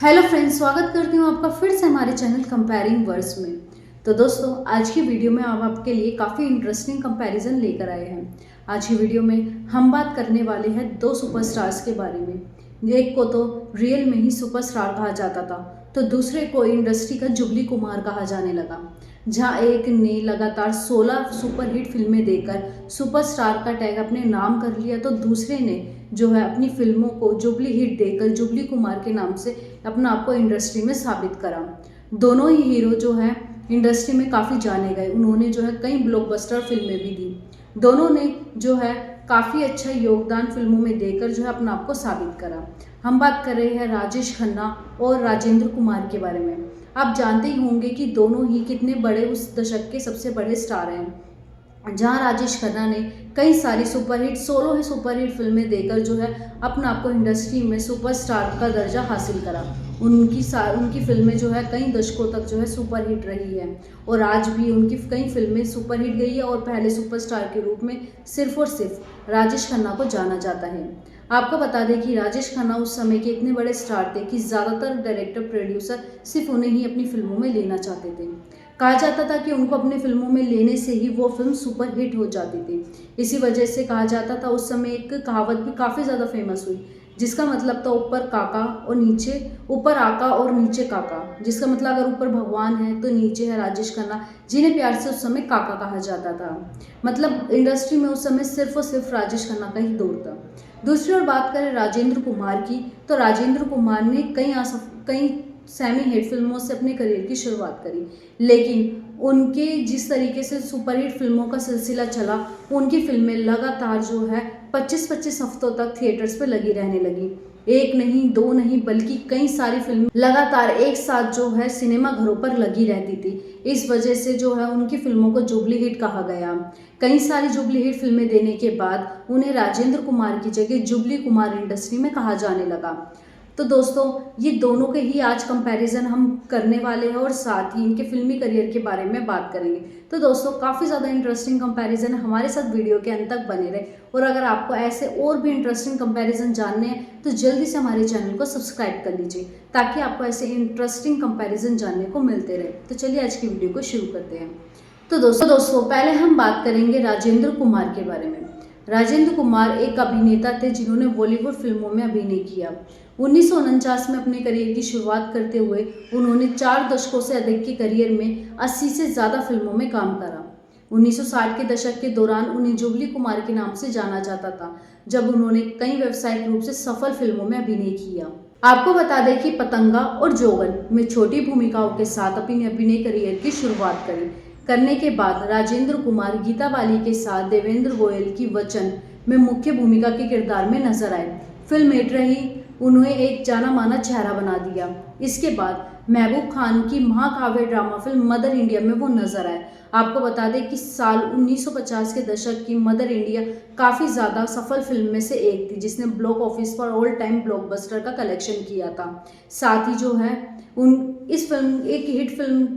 Hello friends, स्वागत करती हूँ आपका फिर से हमारे चैनल कंपेयरिंग वर्ड्स में। तो दोस्तों, आज की वीडियो में हम आपके लिए काफ़ी इंटरेस्टिंग कंपैरिजन लेकर आए हैं। आज की वीडियो में हम बात करने वाले हैं दो सुपरस्टार्स के बारे में। एक को तो रियल में ही सुपरस्टार कहा जाता था, तो दूसरे को इंडस्ट्री का जुबली कुमार कहा जाने लगा। जहां एक ने लगातार 16 सुपरहिट फिल्में देकर सुपरस्टार का टैग अपने नाम कर लिया, तो दूसरे ने जो है अपनी फिल्मों को जुबली हिट देकर जुबली कुमार के नाम से अपना आप को इंडस्ट्री में साबित करा। दोनों ही हीरो जो है इंडस्ट्री में काफ़ी जाने गए। उन्होंने जो है कई ब्लॉकबस्टर फिल्में भी दी। दोनों ने जो है काफ़ी अच्छा योगदान फिल्मों में देकर जो है अपना आप को साबित करा। हम बात कर रहे हैं राजेश खन्ना और राजेंद्र कुमार के बारे में। आप जानते ही होंगे कि दोनों ही कितने बड़े उस दशक के सबसे बड़े स्टार हैं। जहां राजेश खन्ना ने कई सारी सुपरहिट 16 ही सुपरहिट फिल्में देकर जो है अपना आपको इंडस्ट्री में सुपरस्टार का दर्जा हासिल करा। उनकी फिल्में जो है कई दशकों तक जो है सुपरहिट रही है और आज भी उनकी कई फिल्में सुपरहिट गई है और पहले सुपरस्टार के रूप में सिर्फ और सिर्फ राजेश खन्ना को जाना जाता है। आपको बता दें कि राजेश खन्ना उस समय के इतने बड़े स्टार थे कि ज़्यादातर डायरेक्टर प्रोड्यूसर सिर्फ उन्हें ही अपनी फिल्मों में लेना चाहते थे। कहा जाता था कि उनको अपने फिल्मों में लेने से ही वो फिल्म सुपरहिट हो जाती थी। इसी वजह से कहा जाता था, उस समय एक कहावत भी काफ़ी ज़्यादा फेमस हुई, जिसका मतलब था ऊपर काका और नीचे ऊपर आका और नीचे काका। जिसका मतलब अगर ऊपर भगवान है तो नीचे है राजेश खन्ना, जिन्हें प्यार से उस समय काका कहा जाता था। मतलब इंडस्ट्री में उस समय सिर्फ और सिर्फ राजेश खन्ना का ही दौर था। दूसरी ओर बात करें राजेंद्र कुमार की, तो राजेंद्र कुमार ने कई सेमी हिट फिल्मों से अपने करियर की शुरुआत करी, लेकिन उनके जिस तरीके से सुपरहिट फिल्मों का सिलसिला चला, उनकी फिल्में लगातार जो है 25-25 हफ्तों तक थिएटर्स पे लगी रहने लगी। एक नहीं, दो नहीं, बल्कि कई सारी फिल्में लगातार एक साथ जो है सिनेमा घरों पर लगी रहती थी। इस वजह से जो है उनकी फिल्मों को जुबली हिट कहा गया। कई सारी जुबली हिट फिल्में देने के बाद उन्हें राजेंद्र कुमार की जगह जुबली कुमार इंडस्ट्री में कहा जाने लगा। तो दोस्तों, ये दोनों के ही आज कंपैरिजन हम करने वाले हैं और साथ ही इनके फिल्मी करियर के बारे में बात करेंगे। तो दोस्तों, काफ़ी ज़्यादा इंटरेस्टिंग कंपैरिजन है, हमारे साथ वीडियो के अंत तक बने रहे। और अगर आपको ऐसे और भी इंटरेस्टिंग कंपैरिजन जानने हैं तो जल्दी से हमारे चैनल को सब्सक्राइब कर लीजिए, ताकि आपको ऐसे इंटरेस्टिंग कंपैरिजन जानने को मिलते रहे। तो चलिए आज की वीडियो को शुरू करते हैं। तो दोस्तों पहले हम बात करेंगे राजेंद्र कुमार के बारे में। राजेंद्र कुमार एक अभिनेता थे जिन्होंने बॉलीवुड फिल्मों में अभिनय किया। 1949 में अपने करियर की शुरुआत करते हुए उन्होंने 4 दशकों से अधिक के करियर में 80 से ज़्यादा फिल्मों में काम करा। 1960 के दशक के दौरान उन्हें जुबली कुमार के नाम से जाना जाता था, जब उन्होंने कई व्यावसायिक रूप से सफल फिल्मों में अभिनय किया। आपको बता दें कि पतंगा और जोगन में छोटी भूमिकाओं के साथ अपने अभिनय करियर की शुरुआत करने के बाद राजेंद्र कुमार गीता बाली के साथ देवेंद्र गोयल की वचन में मुख्य भूमिका के किरदार में नजर आए। फिल्म हिट रही, उन्हें एक जाना माना चेहरा बना दिया। इसके बाद महबूब खान की महाकाव्य ड्रामा फिल्म मदर इंडिया में वो नजर आए। आपको बता दें कि साल 1950 के दशक की मदर इंडिया काफ़ी ज़्यादा सफल फिल्म में से एक थी, जिसने ब्लॉक ऑफिस पर ऑल टाइम ब्लॉकबस्टर का कलेक्शन किया था। साथ ही जो है इस फिल्म एक हिट फिल्म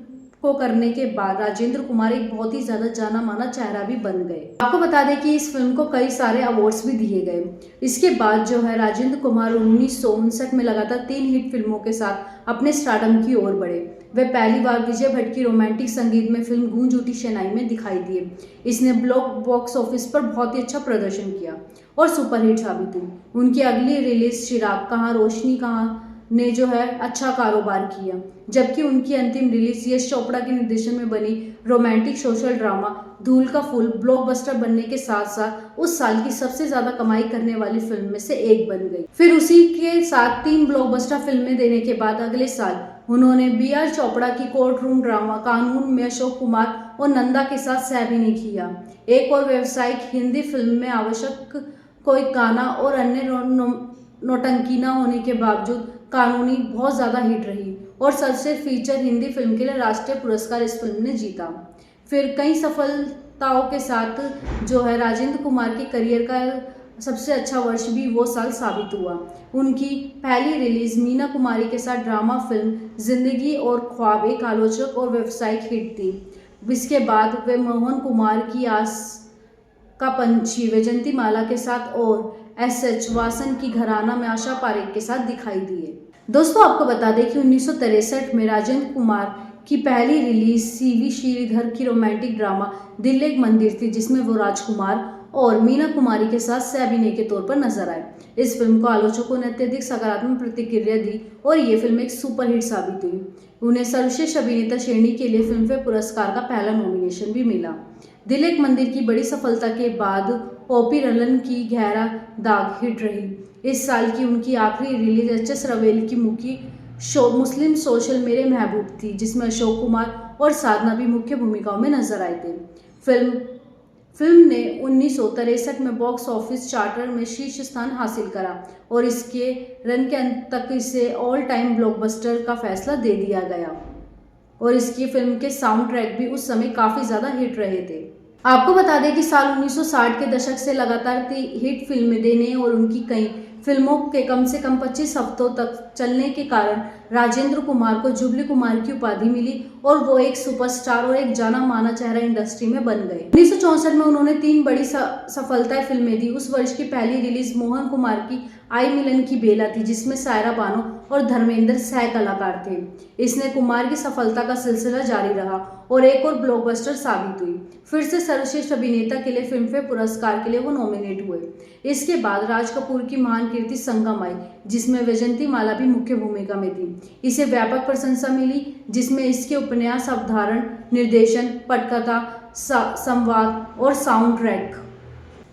को करने के बाद राजेंद्र कुमार एक बहुत ही ज्यादा जाना माना चेहरा भी बन गए। आपको बता दें कि इस फिल्म को कई सारे अवार्ड्स भी दिए गए। इसके बाद जो है राजेंद्र कुमार 1959 में लगातार 3 हिट फिल्मों के साथ अपने स्टारडम की ओर बढ़े। वे पहली बार विजय भट्ट की रोमांटिक संगीत में फिल्म गूंज उठी शहनाई में दिखाई दिए। इसने बॉक्स ऑफिस पर बहुत ही अच्छा प्रदर्शन किया और सुपरहिट साबित हुई। उनकी अगली रिलीज चिराग कहाँ रोशनी कहाँ ने जो है अच्छा कारोबार किया, जबकि उनकी अंतिम रिलीज यश चोपड़ा के निर्देशन में बनी रोमांटिक सोशल ड्रामा धूल का फूल ब्लॉकबस्टर बनने के साथ साथ उस साल की सबसे ज्यादा कमाई करने वाली फिल्म में से एक बन गई। फिर उसी के साथ 3 ब्लॉकबस्टर फिल्में देने के बाद अगले साल उन्होंने बी.आर. चोपड़ा की कोर्ट रूम ड्रामा कानून में अशोक कुमार और नंदा के साथ सह-अभिनय किया। एक और व्यावसायिक हिंदी फिल्म में आवश्यक कोई गाना और अन्य नौटंकी न होने के बावजूद कानूनी बहुत ज़्यादा हिट रही और सबसे फीचर हिंदी फिल्म के लिए राष्ट्रीय पुरस्कार इस फिल्म ने जीता। फिर कई सफलताओं के साथ जो है राजेंद्र कुमार के करियर का सबसे अच्छा वर्ष भी वो साल साबित हुआ। उनकी पहली रिलीज मीना कुमारी के साथ ड्रामा फिल्म जिंदगी और ख्वाब एक आलोचक और व्यावसायिक हिट थी। इसके बाद वे मोहन कुमार की आस का पंछी वैजंती माला के साथ और एस.एच. वासन की घराना में आशा पारेख के साथ दिखाई दिए। दोस्तों आपको बता दें कि 1963 में राजेंद्र कुमार की पहली रिलीज सीवी श्रीधर की रोमांटिक ड्रामा दिल एक मंदिर थी, जिसमें वो राजकुमार और मीना कुमारी के साथ सह अभिनय के तौर पर नजर आए। इस फिल्म को आलोचकों ने अत्यधिक सकारात्मक प्रतिक्रिया दी और ये फिल्म एक सुपरहिट साबित हुई। उन्हें सर्वश्रेष्ठ अभिनेता श्रेणी के लिए फिल्मफेयर पुरस्कार का पहला नॉमिनेशन भी मिला। दिल एक मंदिर की बड़ी सफलता के बाद ओपी रलन की गहरा दाग हिट रही। इस साल की उनकी आखिरी रिलीज एच.एस. रवेल की मुस्लिम सोशल मेरे महबूब थी, जिसमें अशोक कुमार और साधना भी मुख्य भूमिकाओं में नजर आए थे। फिल्म ने 1963 में बॉक्स ऑफिस चार्टर में शीर्ष स्थान हासिल करा और इसके रन के अंत तक इसे ऑल टाइम ब्लॉकबस्टर का फैसला दे दिया गया और इसकी फिल्म के साउंड ट्रैक भी उस समय काफी ज्यादा हिट रहे थे। आपको बता दें कि साल 1960 के दशक से लगातार हिट फिल्में देने और उनकी कई फिल्मों के कम से कम 25 हफ्तों तक चलने के कारण राजेंद्र कुमार को जुबली कुमार की उपाधि मिली और वो एक सुपरस्टार और एक जाना माना चेहरा इंडस्ट्री में बन गए। 1964 में उन्होंने 3 बड़ी सफलताएं फिल्में दी। उस वर्ष की पहली रिलीज मोहन कुमार की आई मिलन की बेला थी, जिसमें सायरा बानो और धर्मेंद्र सह कलाकार थे। इसने कुमार की सफलता का सिलसिला जारी रहा और एक और ब्लॉकबस्टर साबित हुई। फिर से सर्वश्रेष्ठ अभिनेता के लिए फिल्मफेयर पुरस्कार के लिए वो नॉमिनेट हुए। इसके बाद राज कपूर की महान कीर्ति संगम आई, जिसमें वैजंती माला भी मुख्य भूमिका में थी। इसे व्यापक प्रशंसा मिली, जिसमें इसके उपन्यास, अवधारण, निर्देशन, पटकथा, संवाद और साउंड ट्रैक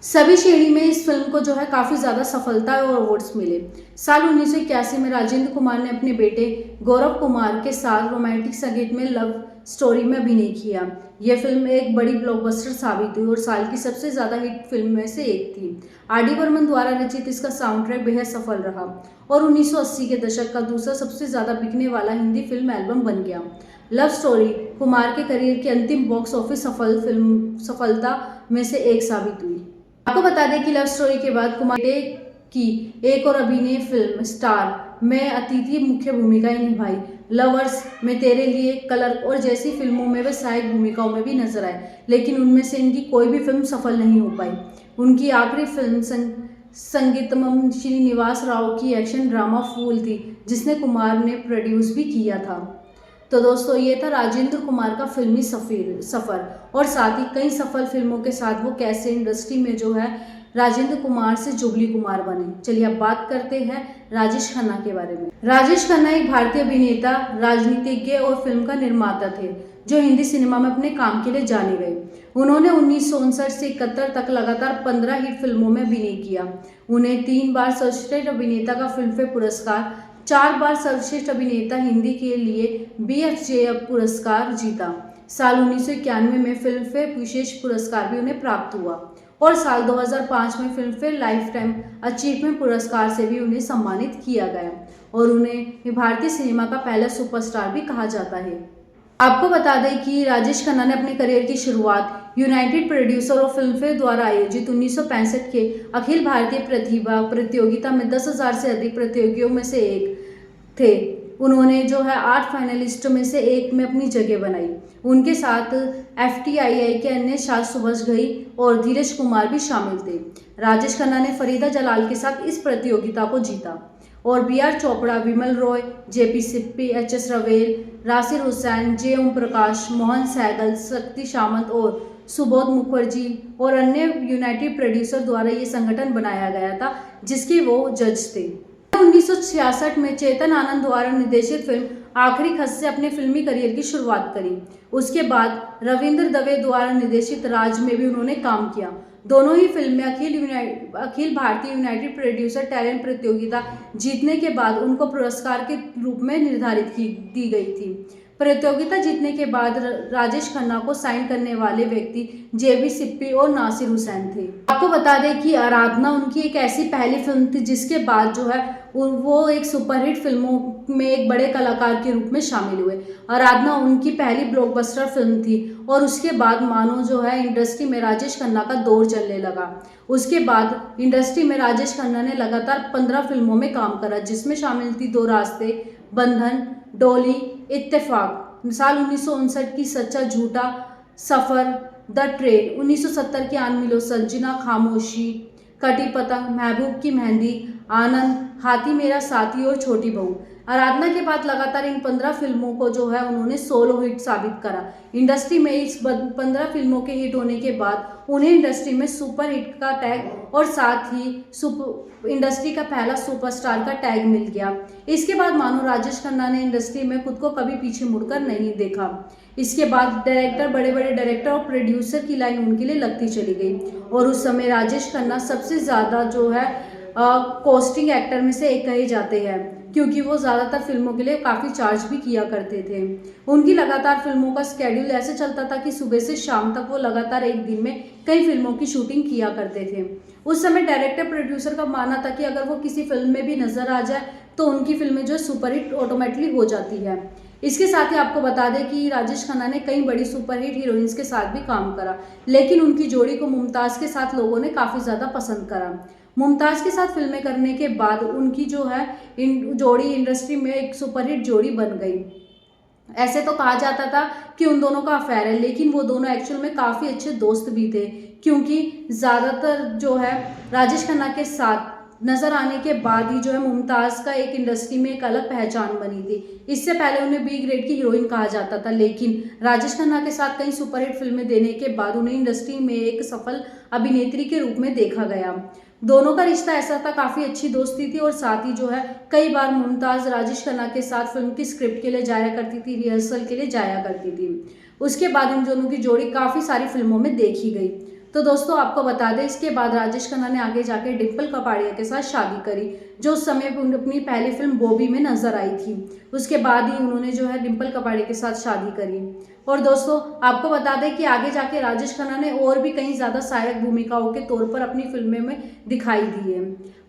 सभी श्रेणी में इस फिल्म को काफी ज्यादा सफलता और अवार्ड्स मिले। साल 1981 में राजेंद्र कुमार ने अपने बेटे गौरव कुमार के साथ रोमांटिक संगीत में लव स्टोरी में अभिनय किया। यह फिल्म एक बड़ी ब्लॉकबस्टर साबित हुई और साल की सबसे ज्यादा हिट फिल्म में से एक थी। आर.डी. बर्मन द्वारा रचित इसका साउंड ट्रैक बेहद सफल रहा और 1980 के दशक का दूसरा सबसे ज्यादा बिकने वाला हिंदी फिल्म एल्बम बन गया। लव स्टोरी कुमार के करियर की अंतिम बॉक्स ऑफिस सफलता में से एक साबित हुई। आपको बता दें कि लव स्टोरी के बाद कुमार की एक और अभिनय फिल्म स्टार में अतिथि मुख्य भूमिकाएं निभाई। लवर्स में तेरे लिए, कलर और जैसी फिल्मों में वे सहायक भूमिकाओं में भी नजर आए, लेकिन उनमें से इनकी कोई भी फिल्म सफल नहीं हो पाई। उनकी आखिरी फिल्म संगीतम श्रीनिवास राव की एक्शन ड्रामा फूल थी, जिसने कुमार ने प्रोड्यूस भी किया था। तो दोस्तों ये था राजेंद्र कुमार का फिल्मी सफर और साथ ही कई सफल फिल्मों के साथ वो कैसे इंडस्ट्री में राजेंद्र कुमार से जुबली कुमार बने। चलिए अब बात करते हैं राजेश खन्ना के बारे में। राजेश खन्ना एक भारतीय अभिनेता, राजनीतिज्ञ और फिल्म का निर्माता थे, जो हिंदी सिनेमा में अपने काम के लिए जाने गए। उन्होंने 1959 से 71 तक लगातार 15 हिट फिल्मों में अभिनय किया। उन्हें 3 बार सर्वश्रेष्ठ अभिनेता का फिल्मफेयर पुरस्कार, 4 बार सर्वश्रेष्ठ अभिनेता हिंदी के लिए BFJA पुरस्कार जीता। साल 1991 में फिल्मफेयर विशेष पुरस्कार भी उन्हें प्राप्त हुआ और साल 2005 में फिल्मफेयर लाइफ टाइम अचीवमेंट पुरस्कार से भी उन्हें सम्मानित किया गया और उन्हें भारतीय सिनेमा का पहला सुपरस्टार भी कहा जाता है। आपको बता दें कि राजेश खन्ना ने अपने करियर की शुरुआत यूनाइटेड प्रोड्यूसर और फिल्मफेयर द्वारा आयोजित 1965 के अखिल भारतीय प्रतिभा प्रतियोगिता में 10,000 से अधिक प्रतियोगियों में से एक थे। उन्होंने 8 फाइनलिस्ट में से एक में अपनी जगह बनाई। उनके साथ FTII के अन्य शास्त्र सुभाष घई और धीरज कुमार भी शामिल थे। राजेश खन्ना ने फरीदा जलाल के साथ इस प्रतियोगिता को जीता और BR चोपड़ा, विमल रॉय, JP सिप्पी, HS रवेल, रासिर हुसैन, J ओम प्रकाश, मोहन सहगल, शक्ति सामंत और सुबोध मुखर्जी और अन्य यूनाइटेड प्रोड्यूसर द्वारा ये संगठन बनाया गया था, जिसके वो जज थे। 1966 में चेतन आनंद द्वारा निर्देशित फिल्म आखिरी खत से अपने फिल्मी करियर की शुरुआत करी। उसके बाद रविंद्र दवे द्वारा निर्देशित राज में भी उन्होंने काम किया। दोनों ही फिल्में Akhil Bharatiya United producer talent प्रतियोगिता जीतने के बाद उनको पुरस्कार के रूप में निर्धारित दी गई थी। प्रतियोगिता जीतने के बाद राजेश खन्ना को साइन करने वाले व्यक्ति JP सिप्पी और नासिर हुसैन थे। आपको बता दें कि आराधना उनकी एक ऐसी पहली फिल्म थी जिसके बाद वो एक सुपरहिट फिल्मों में एक बड़े कलाकार के रूप में शामिल हुए। आराधना उनकी पहली ब्लॉकबस्टर फिल्म थी और उसके बाद मानो इंडस्ट्री में राजेश खन्ना का दौर चलने लगा। उसके बाद इंडस्ट्री में राजेश खन्ना ने लगातार 15 फिल्मों में काम करा, जिसमें शामिल थी 2 रास्ते, बंधन, डोली, इत्तेफाक, साल 1959 की सच्चा झूठा, सफर, द ट्रेन, 1970 की आन मिलो सजना, खामोशी, कटी पतंग, महबूब की मेहंदी, आनंद, हाथी मेरा साथी और छोटी बहू। आराधना के बाद लगातार इन 15 फिल्मों को जो है उन्होंने सोलो हिट साबित करा। इंडस्ट्री में इस 15 फिल्मों के हिट होने के बाद उन्हें इंडस्ट्री में सुपर हिट का टैग और साथ ही इंडस्ट्री का पहला सुपरस्टार का टैग मिल गया। इसके बाद मानो राजेश खन्ना ने इंडस्ट्री में खुद को कभी पीछे मुड़कर नहीं देखा। इसके बाद डायरेक्टर, बड़े बड़े डायरेक्टर और प्रोड्यूसर की लाइन उनके लिए लगती चली गई और उस समय राजेश खन्ना सबसे ज़्यादा जो है कॉस्टिंग एक्टर में से एक कहे जाते हैं, क्योंकि वो ज़्यादातर फिल्मों के लिए काफ़ी चार्ज भी किया करते थे। उनकी लगातार फिल्मों का स्केड्यूल ऐसे चलता था कि सुबह से शाम तक वो लगातार एक दिन में कई फिल्मों की शूटिंग किया करते थे। उस समय डायरेक्टर प्रोड्यूसर का मानना था कि अगर वो किसी फिल्म में भी नजर आ जाए तो उनकी फिल्में जो सुपरहिट ऑटोमेटिकली हो जाती है। इसके साथ ही आपको बता दें कि राजेश खन्ना ने कई बड़ी सुपरहिट हीरोइंस के साथ भी काम करा, लेकिन उनकी जोड़ी को मुमताज़ के साथ लोगों ने काफ़ी ज़्यादा पसंद करा। मुमताज़ के साथ फिल्में करने के बाद उनकी जो है जोड़ी इंडस्ट्री में एक सुपरहिट जोड़ी बन गई। ऐसे तो कहा जाता था कि उन दोनों का अफेयर है, लेकिन वो दोनों एक्चुअल में काफ़ी अच्छे दोस्त भी थे, क्योंकि ज़्यादातर जो है राजेश खन्ना के साथ नजर आने के बाद ही जो है मुमताज़ का एक इंडस्ट्री में एक अलग पहचान बनी थी। इससे पहले उन्हें बी ग्रेड की हीरोइन कहा जाता था, लेकिन राजेश खन्ना के साथ कई सुपरहिट फिल्में देने के बाद उन्हें इंडस्ट्री में एक सफल अभिनेत्री के रूप में देखा गया। दोनों का रिश्ता ऐसा था, काफ़ी अच्छी दोस्ती थी और साथ ही जो है कई बार मुमताज़ राजेश खन्ना के साथ फिल्म की स्क्रिप्ट के लिए जाया करती थी, रिहर्सल के लिए जाया करती थी। उसके बाद इन दोनों की जोड़ी काफ़ी सारी फिल्मों में देखी गई। तो दोस्तों आपको बता दें, इसके बाद राजेश खन्ना ने आगे जाकर डिम्पल कपाड़िया के साथ शादी करी, जो उस समय अपनी पहली फिल्म बॉबी में नजर आई थी। उसके बाद ही उन्होंने जो है डिम्पल कपाड़िया के साथ शादी करी। और दोस्तों आपको बता दें कि आगे जाके राजेश खन्ना ने और भी कई ज़्यादा सहायक भूमिकाओं के तौर पर अपनी फिल्में में दिखाई दी है।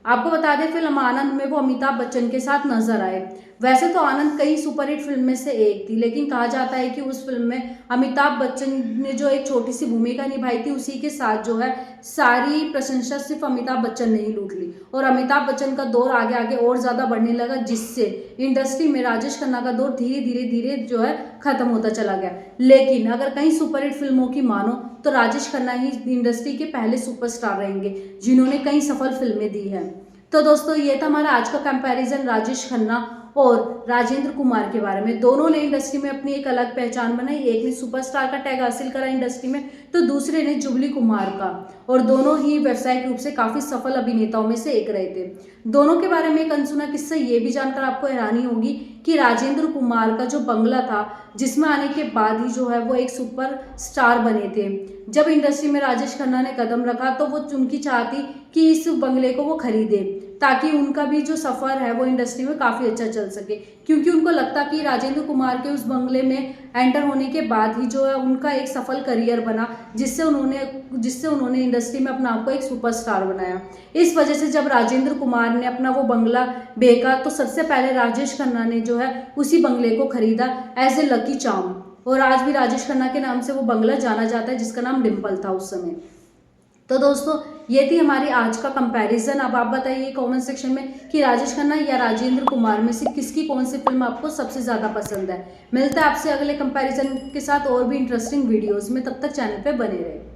आपको बता दें फिल्म आनंद में वो अमिताभ बच्चन के साथ नजर आए। वैसे तो आनंद कई सुपरहिट फिल्म में से एक थी, लेकिन कहा जाता है कि उस फिल्म में अमिताभ बच्चन ने जो एक छोटी सी भूमिका निभाई थी, उसी के साथ जो है सारी प्रशंसा सिर्फ अमिताभ बच्चन ने ही लूट ली और अमिताभ बच्चन का दौर आगे आगे और ज़्यादा बढ़ने लगा, जिससे इंडस्ट्री में राजेश खन्ना का दौर धीरे धीरे जो है खत्म होता चला गया। लेकिन अगर कई सुपरहिट फिल्मों की मानो तो राजेश खन्ना ही इंडस्ट्री के पहले सुपरस्टार रहेंगे जिन्होंने कई सफल फिल्में दी हैं। तो दोस्तों ये था हमारा आज का कंपैरिजन राजेश खन्ना और राजेंद्र कुमार के बारे में। दोनों ने इंडस्ट्री में अपनी एक अलग पहचान बनाई, एक ने सुपरस्टार का टैग हासिल करा इंडस्ट्री में, तो दूसरे ने जुबली कुमार का, और दोनों ही व्यावसायिक रूप से काफी सफल अभिनेताओं में से एक रहे थे। दोनों के बारे में एक अनसुना किस्सा ये भी जानकर आपको हैरानी होगी कि राजेंद्र कुमार का जो बंगला था, जिसमें आने के बाद ही जो है वो एक सुपर स्टार बने थे। जब इंडस्ट्री में राजेश खन्ना ने कदम रखा तो वो उनकी चाह थी कि इस बंगले को वो खरीदे, ताकि उनका भी जो सफ़र है वो इंडस्ट्री में काफ़ी अच्छा चल सके, क्योंकि उनको लगता कि राजेंद्र कुमार के उस बंगले में एंटर होने के बाद ही जो है उनका एक सफल करियर बना, जिससे उन्होंने इंडस्ट्री में अपना आप को एक सुपरस्टार बनाया। इस वजह से जब राजेंद्र कुमार ने अपना वो बंगला बेचा तो सबसे पहले राजेश खन्ना ने जो है उसी बंगले को खरीदा एज ए लकी चार्म, और आज भी राजेश खन्ना के नाम से वो बंगला जाना जाता है, जिसका नाम डिम्पल था उस समय। तो दोस्तों ये थी हमारी आज का कंपैरिजन। अब आप बताइए कमेंट सेक्शन में कि राजेश खन्ना या राजेंद्र कुमार में से किसकी कौन सी फिल्म आपको सबसे ज़्यादा पसंद है। मिलता है आपसे अगले कंपैरिजन के साथ और भी इंटरेस्टिंग वीडियोस में, तब तक चैनल पे बने रहे।